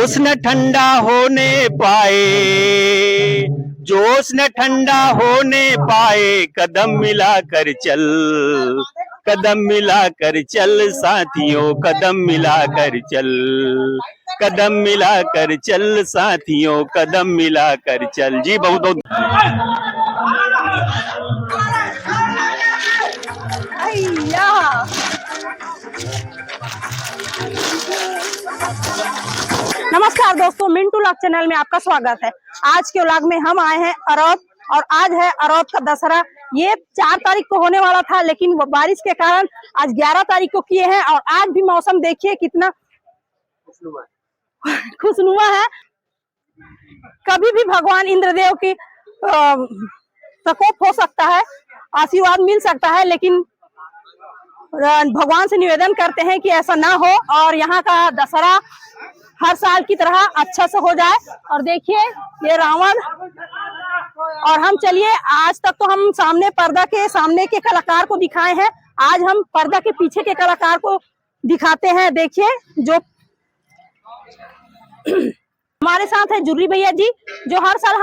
जोश न ठंडा होने पाए, जोश न ठंडा होने पाए, कदम मिलाकर चल, कदम मिलाकर चल साथियों, कदम मिलाकर चल, कदम मिलाकर चल साथियों, कदम मिलाकर चल। जी बहुत बहुत नमस्कार दोस्तों, मिंटू लॉग चैनल में आपका स्वागत है। आज के व्लॉग में हम आए हैं अरौद और आज है अरौद का दशहरा। ये 4 तारीख को होने वाला था, लेकिन बारिश के कारण आज 11 तारीख को किए हैं। और आज भी मौसम देखिए कितना खुशनुमा है। कभी भी भगवान इंद्रदेव की प्रकोप हो सकता है, आशीर्वाद मिल सकता है, लेकिन भगवान से निवेदन करते हैं कि ऐसा ना हो और यहाँ का दशहरा हर साल की तरह अच्छा से हो जाए। और देखिए ये रावण। और हम चलिए, आज तक तो हम सामने पर्दा के सामने के कलाकार को दिखाए हैं, आज हम पर्दा के पीछे के कलाकार को दिखाते हैं। देखिए जो हमारे साथ है जुर्री भैया जी, जो हर साल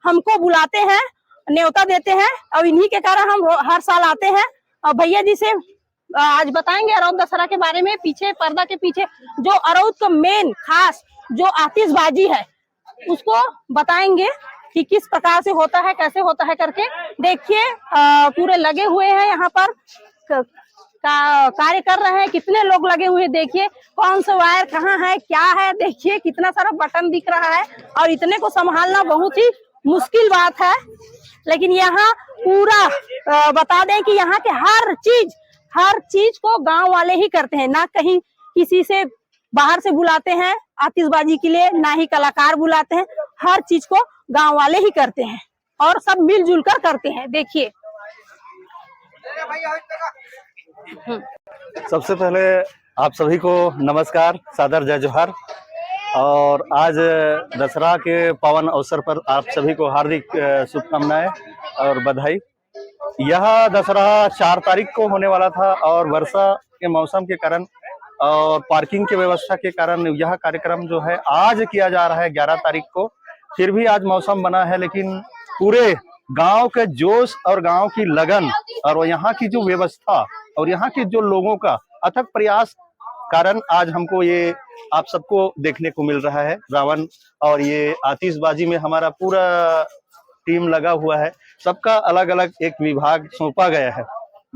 हमको बुलाते हैं, न्योता देते हैं और इन्हीं के कारण हम हर साल आते हैं। और भैया जी से आज बताएंगे अरौद दशहरा के बारे में। पीछे पर्दा के पीछे जो अरौद का मेन खास जो आतिशबाजी है उसको बताएंगे कि किस प्रकार से होता है, कैसे होता है करके। देखिए पूरे लगे हुए हैं यहाँ पर, कार्य कर रहे हैं। कितने लोग लगे हुए हैं, देखिए कौन सा वायर कहाँ है, क्या है। देखिए कितना सारा बटन दिख रहा है और इतने को संभालना बहुत ही मुश्किल बात है। लेकिन यहाँ पूरा बता दें कि यहाँ के हर चीज को गांव वाले ही करते हैं, ना कहीं किसी से बाहर से बुलाते हैं आतिशबाजी के लिए, ना ही कलाकार बुलाते हैं। हर चीज को गांव वाले ही करते हैं और सब मिलजुल कर करते हैं। देखिए सबसे पहले आप सभी को नमस्कार, सादर जय जोहार। और आज दशहरा के पावन अवसर पर आप सभी को हार्दिक शुभकामनाएं और बधाई। यह दशहरा 4 तारीख को होने वाला था और वर्षा के मौसम के कारण और पार्किंग की व्यवस्था के कारण यह कार्यक्रम जो है आज किया जा रहा है 11 तारीख को। फिर भी आज मौसम बना है, लेकिन पूरे गांव के जोश और गांव की लगन और यहाँ की जो व्यवस्था और यहाँ के जो लोगों का अथक प्रयास कारण आज हमको ये आप सबको देखने को मिल रहा है रावण। और ये आतिशबाजी में हमारा पूरा टीम लगा हुआ है। सबका अलग अलग एक विभाग सौंपा गया है।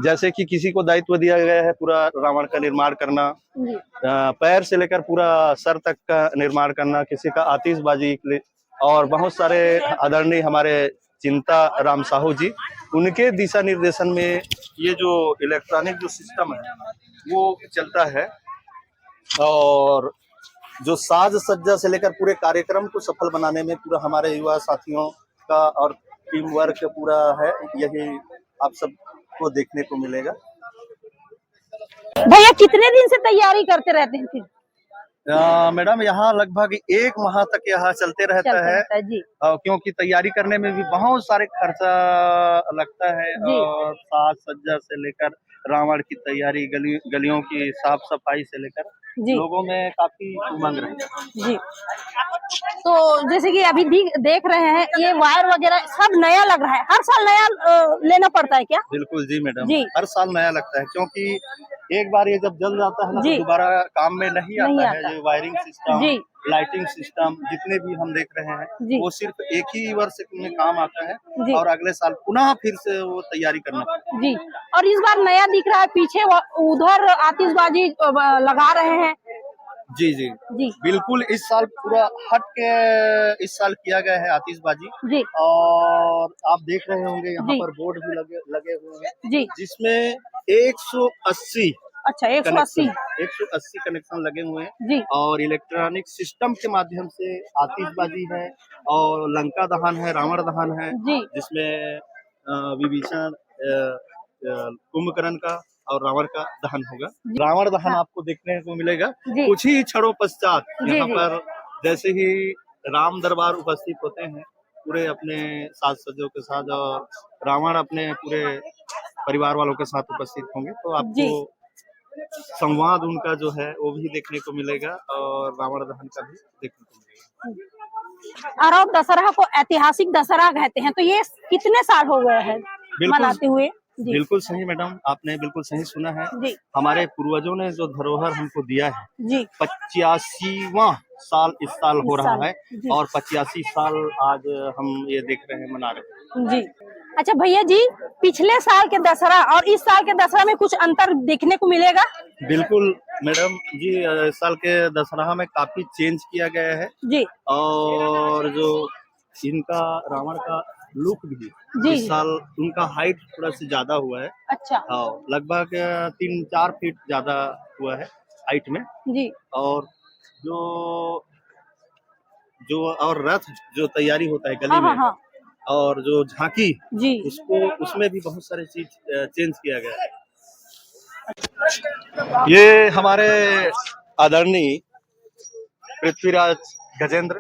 जैसे कि किसी को दायित्व दिया गया है पूरा रावण का निर्माण करना, पैर से लेकर पूरा सर तक का निर्माण करना, किसी का आतिशबाजी। और बहुत सारे आदरणीय हमारे चिंता राम साहू जी, उनके दिशा निर्देशन में ये जो इलेक्ट्रॉनिक जो सिस्टम है वो चलता है। और जो साज सज्जा से लेकर पूरे कार्यक्रम को सफल बनाने में पूरा हमारे युवा साथियों का और टीम वर्क पूरा है, यही आप सबको देखने को मिलेगा। भैया कितने दिन से तैयारी करते रहते हैं फिर? मैडम यहाँ लगभग 1 माह तक यहाँ चलते रहता है जी। क्योंकि तैयारी करने में भी बहुत सारे खर्चा लगता है। और साज सज्जा से लेकर रावण की तैयारी, गलियों की साफ सफाई से लेकर लोगों में काफी उमंग रहता है जी। तो जैसे कि अभी देख रहे हैं ये वायर वगैरह सब नया लग रहा है, हर साल नया लेना पड़ता है क्या? बिल्कुल जी मैडम जी। हर साल नया लगता है, क्योंकि एक बार ये जब जल जाता है ना तो दोबारा काम में नहीं आता है। ये वायरिंग सिस्टम, लाइटिंग सिस्टम जितने भी हम देख रहे हैं वो सिर्फ एक ही वर्ष में काम आता है और अगले साल पुनः फिर से वो तैयारी करना पड़ता है। जी। और इस बार नया दिख रहा है, पीछे उधर आतिशबाजी लगा रहे हैं। जी जी जी बिल्कुल। इस साल पूरा हट के इस साल किया गया है आतिशबाजी जी। और आप देख रहे होंगे यहाँ पर बोर्ड भी लगे हुए हैं जी, जिसमें 180 180 कनेक्शन लगे हुए हैं जी। और इलेक्ट्रॉनिक सिस्टम के माध्यम से आतिशबाजी है और लंका दहन है, रावण दहन है जी, जिसमें विभीषण कुंभकर्ण का और रावण का दहन होगा। रावण दहन आपको देखने को मिलेगा कुछ ही क्षणों पश्चात। यहाँ पर जैसे ही राम दरबार उपस्थित होते हैं पूरे अपने साज सज्जों के साथ और रावण अपने पूरे परिवार वालों के साथ उपस्थित होंगे, तो आपको संवाद उनका जो है वो भी देखने को मिलेगा और रावण दहन का भी देखने को मिलेगा। अरौद दशहरा को ऐतिहासिक दशहरा कहते हैं, तो ये कितने साल हो गए हैं मनाते हुए? जी बिल्कुल सही मैडम, आपने बिल्कुल सही सुना है। जी हमारे पूर्वजों ने जो धरोहर हमको दिया है, जी 85वां साल इस साल हो इस रहा साल, है जी। और 85 साल आज हम ये देख रहे हैं, मना रहे हैं। जी। अच्छा भैया जी, पिछले साल के दशहरा और इस साल के दशहरा में कुछ अंतर देखने को मिलेगा? बिल्कुल मैडम जी, इस साल के दशहरा में काफी चेंज किया गया है जी और जो इनका रावण का लुक भी जी इस साल उनका हाइट थोड़ा सा ज्यादा हुआ है। अच्छा हाँ, लगभग 3-4 फीट ज्यादा हुआ है हाइट में। जी और जो जो और रथ जो तैयारी होता है गली हाँ हाँ में हाँ और जो झांकी जी उसको उसमें भी बहुत सारे चीज चेंज किया गया है। ये हमारे आदरणीय पृथ्वीराज गजेंद्र,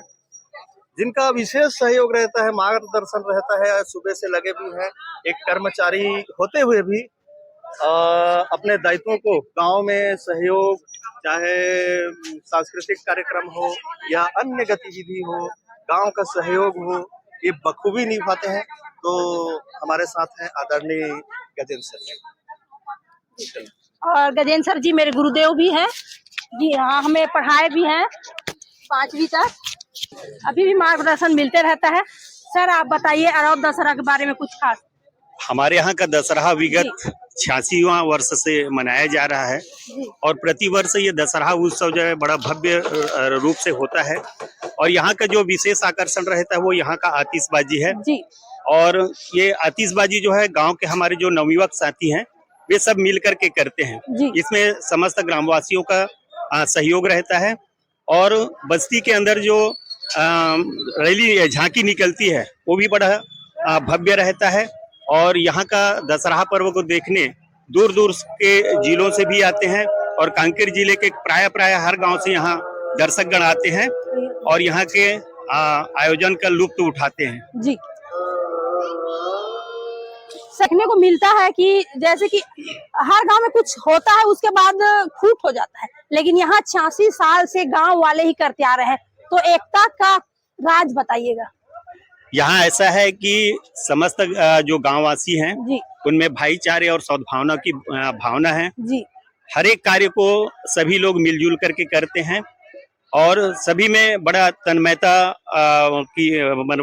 जिनका विशेष सहयोग रहता है, मार्गदर्शन रहता है, सुबह से लगे भी हैं। एक कर्मचारी होते हुए भी अपने दायित्वों को गांव में सहयोग, चाहे सांस्कृतिक कार्यक्रम हो या अन्य गतिविधि हो, गांव का सहयोग हो, ये बखूबी निभाते हैं। तो हमारे साथ हैं आदरणीय गजेंद्र सर। और गजेंद्र सर जी मेरे गुरुदेव भी हैं। जी हाँ, हमें पढ़ाए भी हैं 5वीं तक, अभी भी मार्गदर्शन मिलते रहता है। सर आप बताइए अरौद दशहरा के बारे में कुछ खास। हमारे यहाँ का दशहरा विगत 86वां वर्ष से मनाया जा रहा है और प्रतिवर्ष ये दशहरा उत्सव जो है बड़ा भव्य रूप से होता है। और यहाँ का जो विशेष आकर्षण रहता है वो यहाँ का आतिशबाजी है। जी और ये आतिशबाजी जो है गांव के हमारे जो नवयुवक साथी हैं वे सब मिल करके करते हैं। जी इसमें समस्त ग्रामवासियों का सहयोग रहता है और बस्ती के अंदर जो रैली झांकी निकलती है वो भी बड़ा भव्य रहता है। और यहाँ का दशहरा पर्व को देखने दूर दूर के जिलों से भी आते हैं और कांकेर जिले के प्राय हर गांव से यहाँ दर्शकगण आते हैं और यहाँ के आयोजन का लुत्फ उठाते हैं। जी सीखने को मिलता है कि जैसे कि हर गांव में कुछ होता है उसके बाद फूट हो जाता है, लेकिन यहाँ 86 साल से गांव वाले ही करते आ रहे हैं। तो एकता का राज बताइएगा। यहाँ ऐसा है कि समस्त जो गांववासी हैं जी उनमें भाईचारे और सद्भावना की भावना है। जी हर एक कार्य को सभी लोग मिलजुल करके करते हैं और सभी में बड़ा तन्मयता की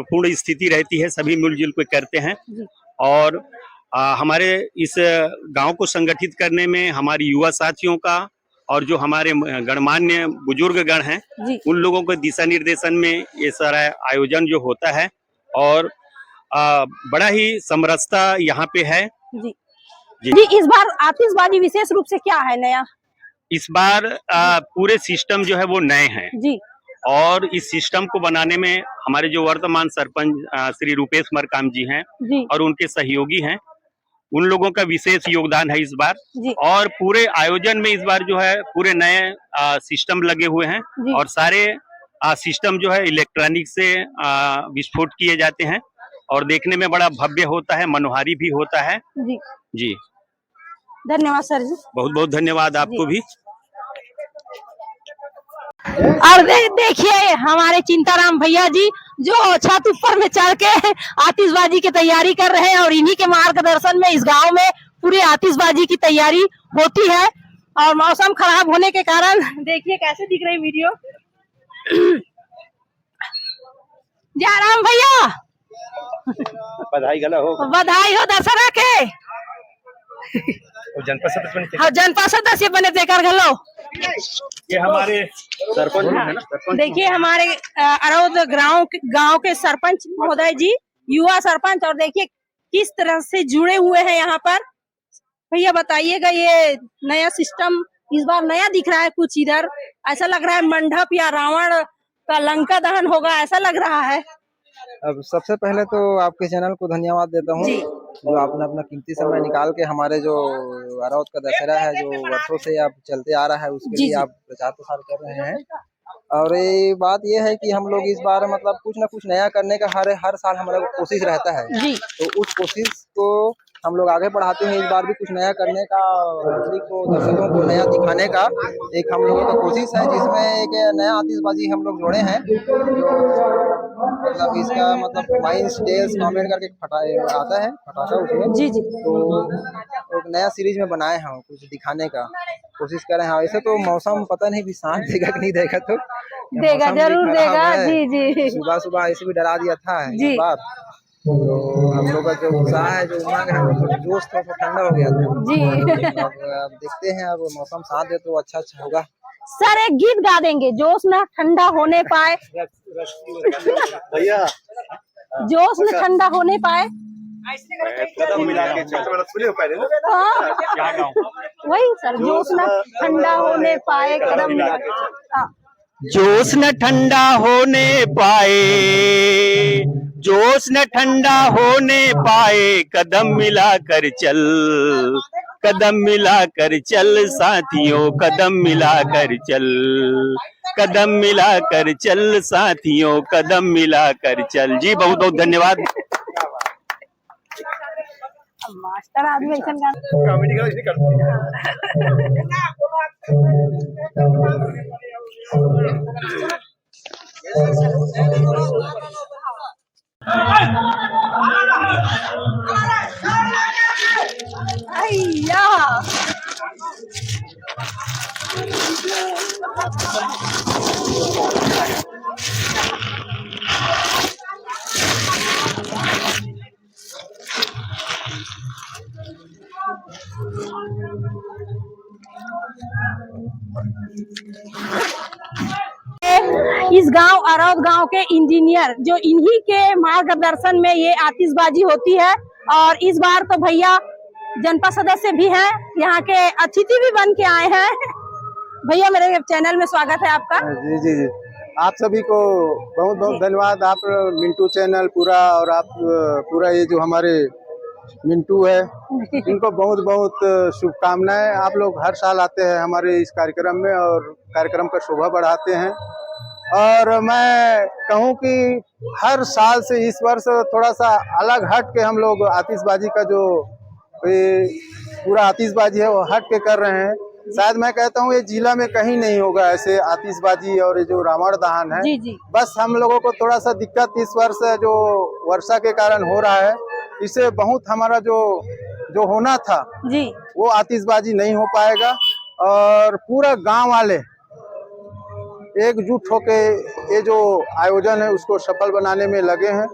पूर्ण स्थिति रहती है, सभी मिलजुल के करते हैं। जी और हमारे इस गांव को संगठित करने में हमारे युवा साथियों का और जो हमारे गणमान्य बुजुर्ग गण हैं जी उन लोगों के दिशा निर्देशन में ये सारा आयोजन जो होता है और बड़ा ही समरसता यहाँ पे है। जी जी। जी इस बार आतिशबाजी विशेष रूप से क्या है नया? इस बार पूरे सिस्टम जो है वो नए हैं जी और इस सिस्टम को बनाने में हमारे जो वर्तमान सरपंच श्री रूपेश मरकाम जी हैं जी और उनके सहयोगी हैं, उन लोगों का विशेष योगदान है इस बार। जी और पूरे आयोजन में इस बार जो है पूरे नए सिस्टम लगे हुए हैं जी और सारे सिस्टम जो है इलेक्ट्रॉनिक से विस्फोट किए जाते हैं और देखने में बड़ा भव्य होता है, मनोहारी भी होता है। जी जी धन्यवाद सर जी। बहुत बहुत धन्यवाद आपको भी। और देखिए हमारे चिंताराम भैया जी जो छत ऊपर में चढ़ के आतिशबाजी की तैयारी कर रहे हैं और इन्हीं के मार्गदर्शन में इस गांव में पूरी आतिशबाजी की तैयारी होती है। और मौसम खराब होने के कारण देखिए कैसे दिख रही वीडियो। जयराम भैया बधाई हो दशहरा के। जनपद सदस्य बने देकर गलो। ये हमारे सरपंच है ना, देखिए हमारे अरौद गांव के सरपंच महोदय जी, युवा सरपंच, और देखिए किस तरह से जुड़े हुए हैं यहाँ पर। भैया बताइएगा ये नया सिस्टम इस बार नया दिख रहा है कुछ, इधर ऐसा लग रहा है मंडप या रावण का लंका दहन होगा ऐसा लग रहा है। अब सबसे पहले तो आपके चैनल को धन्यवाद देता हूँ जो आपने अपना कीमती समय निकाल के हमारे जो अरौद का दशहरा है जो वर्षों से आप चलते आ रहा है उसके लिए आप प्रचार प्रसार कर रहे हैं। और ये बात ये है कि हम लोग इस बार मतलब कुछ ना कुछ नया करने का हर साल हमारा कोशिश रहता है। तो उस कोशिश को हम लोग आगे बढ़ाते हैं। इस बार भी कुछ नया करने का, पब्लिक को, दर्शकों को नया दिखाने का एक हम लोगों का कोशिश है, जिसमें एक नया आतिशबाजी हम लोग जोड़े हैं। जो मतलब इसका मतलब माइंस टेल्स कॉमेंट करके आता है पटाखा उसमें। जी जी तो एक नया सीरीज में बनाए हैं, कुछ दिखाने का कोशिश कर रहे हैं। ऐसे तो मौसम पता नहीं भी साथ देगा कि नहीं देगा, तो देगा, जरूर देगा। जी जी सुबह सुबह ऐसे भी डरा दिया था जी एक बार। तो हम लोग का जो उत्साह है, जो उमंग है, वो जोश थोड़ा सा ठंडा हो गया था। जी अब देखते हैं, अब मौसम साथ दे तो अच्छा होगा। सर एक गीत गा देंगे, जोश न ठंडा होने पाए, भैया जोश न ठंडा होने पाए। कदम मिला के हाँ वही सर, जोश न ठंडा होने पाए, कदम मिला के हाँ। जोश न ठंडा होने पाए, जोश न ठंडा होने पाए, कदम मिला कर चल, कदम मिला कर चल साथियों, कदम मिला कर चल, कदम मिला कर चल साथियों, कदम मिला कर चल। जी बहुत बहुत धन्यवाद। मास्टर आदमी ऐसा गाना कॉमेडी का इसने अय्या। इस गांव अरौद गांव के इंजीनियर, जो इन्हीं के मार्गदर्शन में ये आतिशबाजी होती है। और इस बार तो भैया जनपद सदस्य भी हैं, यहाँ के अतिथि भी बन के आए हैं। भैया मेरे चैनल में स्वागत है आपका। जी जी जी, आप सभी को बहुत बहुत धन्यवाद। आप मिंटू चैनल पूरा, और आप पूरा ये जो हमारे मिंटू है, इनको बहुत बहुत शुभकामनाएं। आप लोग हर साल आते हैं हमारे इस कार्यक्रम में और कार्यक्रम का शोभा बढ़ाते हैं। और मैं कहूं कि हर साल से इस वर्ष थोड़ा सा अलग हट के हम लोग आतिशबाजी का जो ये पूरा आतिशबाजी है वो हट के कर रहे हैं। शायद मैं कहता हूँ ये जिला में कहीं नहीं होगा ऐसे आतिशबाजी और ये जो रावण दहन है। जी जी बस हम लोगों को थोड़ा सा दिक्कत इस वर्ष जो वर्षा के कारण हो रहा है, इससे बहुत हमारा जो होना था जी वो आतिशबाजी नहीं हो पाएगा। और पूरा गांव वाले एकजुट होके ये जो आयोजन है उसको सफल बनाने में लगे हैं।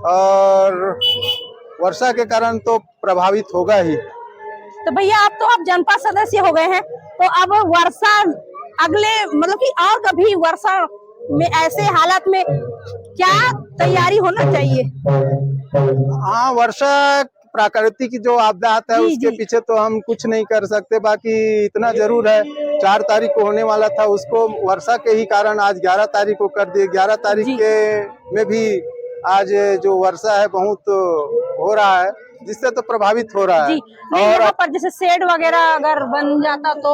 और वर्षा के कारण तो प्रभावित होगा ही। तो भैया आप तो अब जनपद सदस्य हो गए हैं, तो अब वर्षा अगले मतलब कि और कभी वर्षा में ऐसे हालात में क्या तैयारी होना चाहिए? हाँ, वर्षा प्राकृतिक जो आपदा आता है जी, उसके जी। पीछे तो हम कुछ नहीं कर सकते। बाकी इतना जरूर है 4 तारीख को होने वाला था, उसको वर्षा के ही कारण आज 11 तारीख को कर दिए। 11 तारीख जी। के में भी आज जो वर्षा है बहुत हो रहा है, जिससे तो प्रभावित हो रहा है। जी नहीं, और यहाँ पर जैसे शेड वगैरह अगर बन जाता तो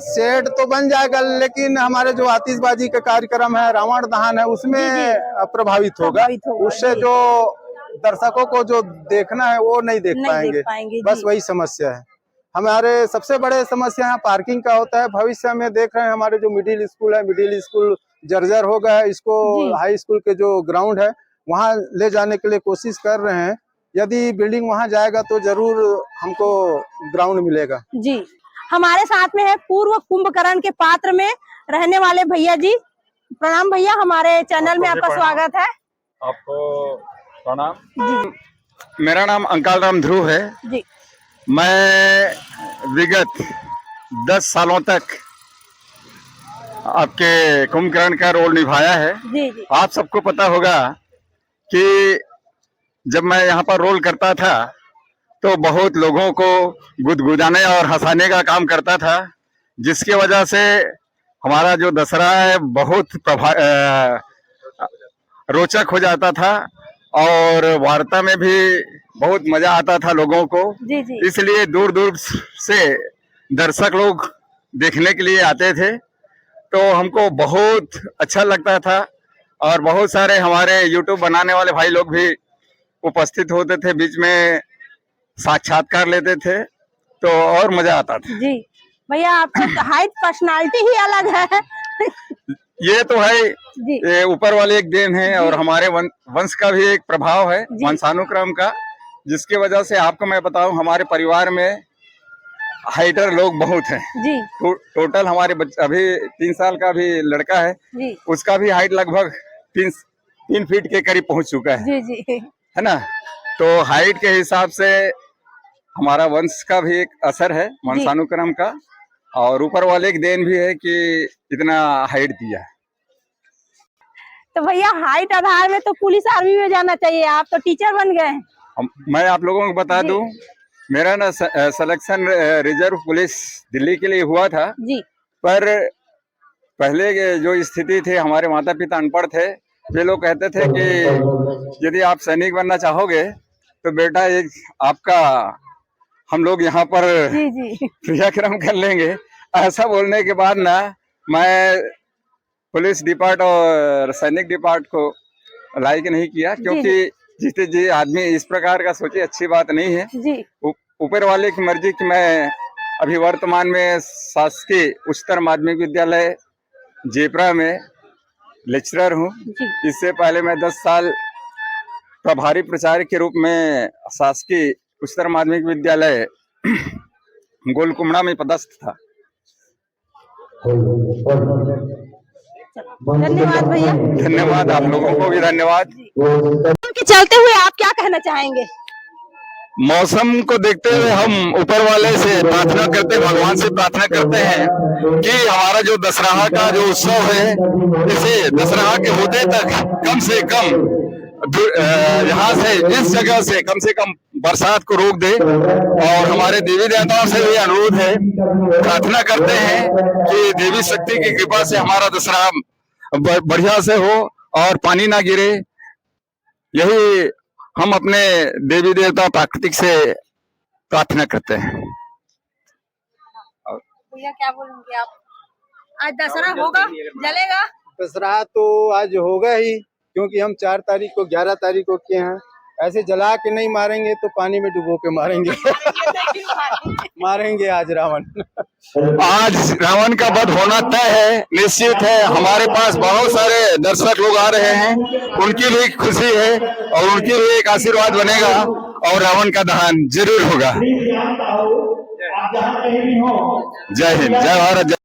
शेड तो बन जाएगा, लेकिन हमारे जो आतिशबाजी का कार्यक्रम है, रावण दहन है, उसमें जी, प्रभावित होगा। उससे जी। जो दर्शकों को जो देखना है वो नहीं देख नहीं देख पाएंगे, बस जी। वही समस्या है। हमारे सबसे बड़े समस्या यहाँ पार्किंग का होता है। भविष्य में देख रहे हैं हमारे जो मिडिल स्कूल है, मिडिल स्कूल जर्जर हो गया है। इसको जी। हाई स्कूल के जो ग्राउंड है वहाँ ले जाने के लिए कोशिश कर रहे हैं। यदि बिल्डिंग वहाँ जाएगा तो जरूर हमको ग्राउंड मिलेगा। जी। हमारे साथ में है पूर्व कुंभकर्ण के पात्र में रहने वाले भैया जी। प्रणाम भैया, हमारे चैनल में आपका स्वागत है। आपको प्रणाम। जी मेरा नाम अंकाल राम ध्रुव है। जी मैं विगत 10 सालों तक आपके कुंभकर्ण का रोल निभाया है। जी जी आप सबको पता होगा कि जब मैं यहाँ पर रोल करता था तो बहुत लोगों को गुदगुदाने और हंसाने का काम करता था, जिसकी वजह से हमारा जो दशहरा है बहुत रोचक हो जाता था और वार्ता में भी बहुत मजा आता था लोगों को। जी जी इसलिए दूर दूर से दर्शक लोग देखने के लिए आते थे, तो हमको बहुत अच्छा लगता था। और बहुत सारे हमारे यूट्यूब बनाने वाले भाई लोग भी उपस्थित होते थे बीच में, साक्षात्कार लेते थे तो और मजा आता था। जी भैया, आपका हाइट पर्सनालिटी ही अलग है। ये तो है, जी ये ऊपर वाले एक देन है और हमारे वंश का भी एक प्रभाव है, वंशानुक्रम का, जिसकी वजह से आपको मैं बताऊं हमारे परिवार में हाइटर लोग बहुत हैं। जी टोटल हमारे अभी 3 साल का भी लड़का है, जी उसका भी हाइट लगभग 3 फीट के करीब पहुंच चुका है जी जी है ना। तो हाइट के हिसाब से हमारा वंश का भी एक असर है, वंशानुक्रम का, और ऊपर वाले की देन भी है कि इतना हाइट दिया है। तो भैया हाइट आधार में तो पुलिस आर्मी में जाना चाहिए, आप तो टीचर बन गए हैं। मैं आप लोगों को बता दूं, मेरा ना सिलेक्शन रिजर्व पुलिस दिल्ली के लिए हुआ था, जी पर पहले के जो स्थिति थी, हमारे माता पिता अनपढ़ थे, वे लोग कहते थे कि यदि आप सैनिक बनना चाहोगे तो बेटा एक आपका हम लोग यहाँ पर जी जी क्रियाक्रम कर लेंगे। ऐसा बोलने के बाद ना मैं पुलिस डिपार्ट और सैनिक डिपार्ट को लाइक नहीं किया, क्योंकि जीते जी आदमी इस प्रकार का सोचे अच्छी बात नहीं है। जी ऊपर वाले की मर्जी कि मैं अभी वर्तमान में शासकीय उच्चतर माध्यमिक विद्यालय जेपरा में लेक्चरर हूँ। इससे पहले मैं 10 साल प्रभारी प्राचार्य के रूप में शासकीय उच्चतर माध्यमिक विद्यालय गोलकुमड़ा में पदस्थ था। धन्यवाद भैया। धन्यवाद, आप लोगों को भी धन्यवाद। के चलते हुए आप क्या कहना चाहेंगे? मौसम को देखते हुए हम ऊपर वाले से प्रार्थना करते हैं, भगवान से प्रार्थना करते हैं कि हमारा जो दशहरा का जो उत्सव है, इसे दशहरा के होते तक कम से कम यहाँ से इस जगह से कम बरसात को रोक दे। और हमारे देवी देवताओं से भी अनुरोध है, प्रार्थना करते हैं कि देवी शक्ति की कृपा से हमारा दशहरा बढ़िया से हो और पानी ना गिरे। यही हम अपने देवी देवता प्राकृतिक से प्रार्थना करते हैं। भैया क्या बोलेंगे आप? आज दशहरा होगा, जलेगा? दशहरा तो आज होगा ही, क्योंकि हम 4 तारीख को 11 तारीख को किए हैं। ऐसे जला के नहीं मारेंगे तो पानी में डुबो के मारेंगे। मारेंगे आज रावण। आज रावण का वध होना तय है, निश्चित है। हमारे पास बहुत सारे दर्शक लोग आ रहे हैं, उनकी भी खुशी है और उनकी भी एक आशीर्वाद बनेगा और रावण का दहन जरूर होगा। जय हिंद, जय भारत।